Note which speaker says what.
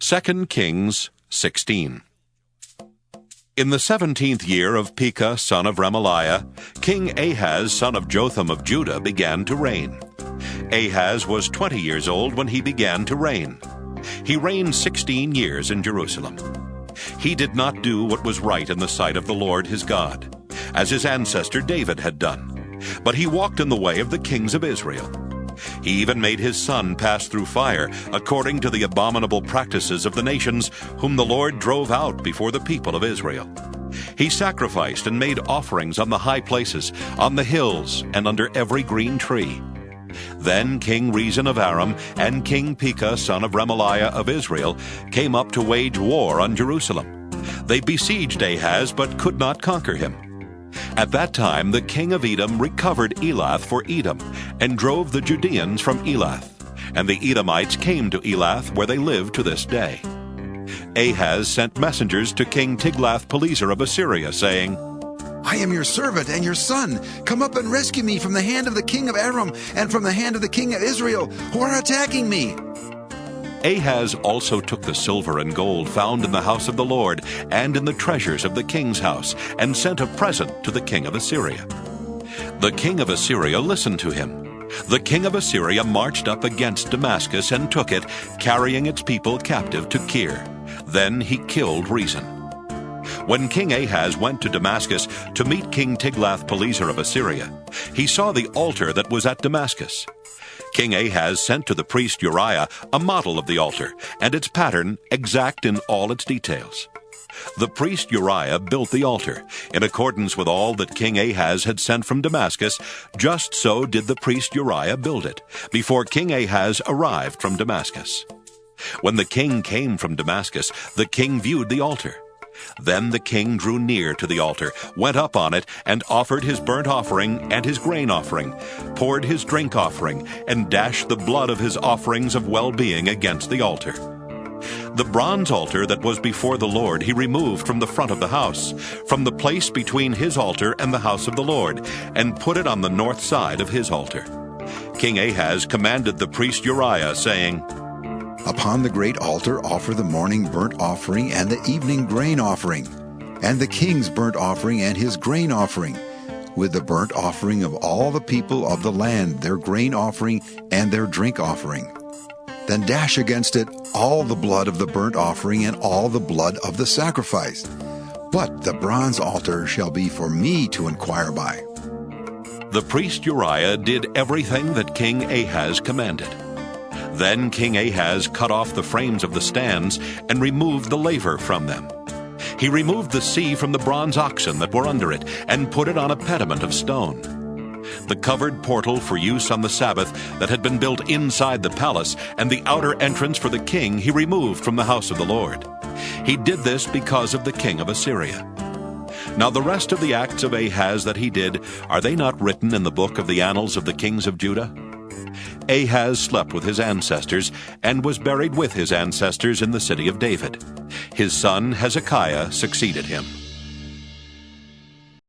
Speaker 1: 2 Kings 16. In the 17th year of Pekah son of Remaliah, King Ahaz son of Jotham of Judah began to reign. Ahaz was 20 years old when he began to reign. He reigned 16 years in Jerusalem. He did not do what was right in the sight of the Lord his God, as his ancestor David had done, but he walked in the way of the kings of Israel. He even made his son pass through fire, according to the abominable practices of the nations whom the Lord drove out before the people of Israel. He sacrificed and made offerings on the high places, on the hills, and under every green tree. Then King Rezin of Aram and King Pekah son of Remaliah of Israel came up to wage war on Jerusalem. They besieged Ahaz but could not conquer him. At that time the king of Edom recovered Elath for Edom, and drove the Judeans from Elath. And the Edomites came to Elath, where they live to this day. Ahaz sent messengers to King Tiglath-Pileser of Assyria, saying,
Speaker 2: I am your servant and your son. Come up and rescue me from the hand of the king of Aram and from the hand of the king of Israel, who are attacking me.
Speaker 1: Ahaz also took the silver and gold found in the house of the Lord and in the treasures of the king's house, and sent a present to the king of Assyria. The king of Assyria listened to him. The king of Assyria marched up against Damascus and took it, carrying its people captive to Kir. Then he killed Rezin. When King Ahaz went to Damascus to meet King Tiglath-Pileser of Assyria, he saw the altar that was at Damascus. King Ahaz sent to the priest Uriah a model of the altar, and its pattern exact in all its details. The priest Uriah built the altar, in accordance with all that King Ahaz had sent from Damascus. Just so did the priest Uriah build it, before King Ahaz arrived from Damascus. When the king came from Damascus, the king viewed the altar. Then the king drew near to the altar, went up on it, and offered his burnt offering and his grain offering, poured his drink offering, and dashed the blood of his offerings of well-being against the altar. The bronze altar that was before the Lord he removed from the front of the house, from the place between his altar and the house of the Lord, and put it on the north side of his altar. King Ahaz commanded the priest Uriah, saying,
Speaker 2: Upon the great altar offer the morning burnt offering and the evening grain offering, and the king's burnt offering and his grain offering, with the burnt offering of all the people of the land, their grain offering and their drink offering. Then dash against it all the blood of the burnt offering and all the blood of the sacrifice. But the bronze altar shall be for me to inquire by.
Speaker 1: The priest Uriah did everything that King Ahaz commanded. Then King Ahaz cut off the frames of the stands and removed the laver from them. He removed the sea from the bronze oxen that were under it and put it on a pediment of stone. The covered portal for use on the Sabbath that had been built inside the palace and the outer entrance for the king he removed from the house of the Lord. He did this because of the king of Assyria. Now the rest of the acts of Ahaz that he did, are they not written in the book of the annals of the kings of Judah? Ahaz slept with his ancestors and was buried with his ancestors in the city of David. His son Hezekiah succeeded him.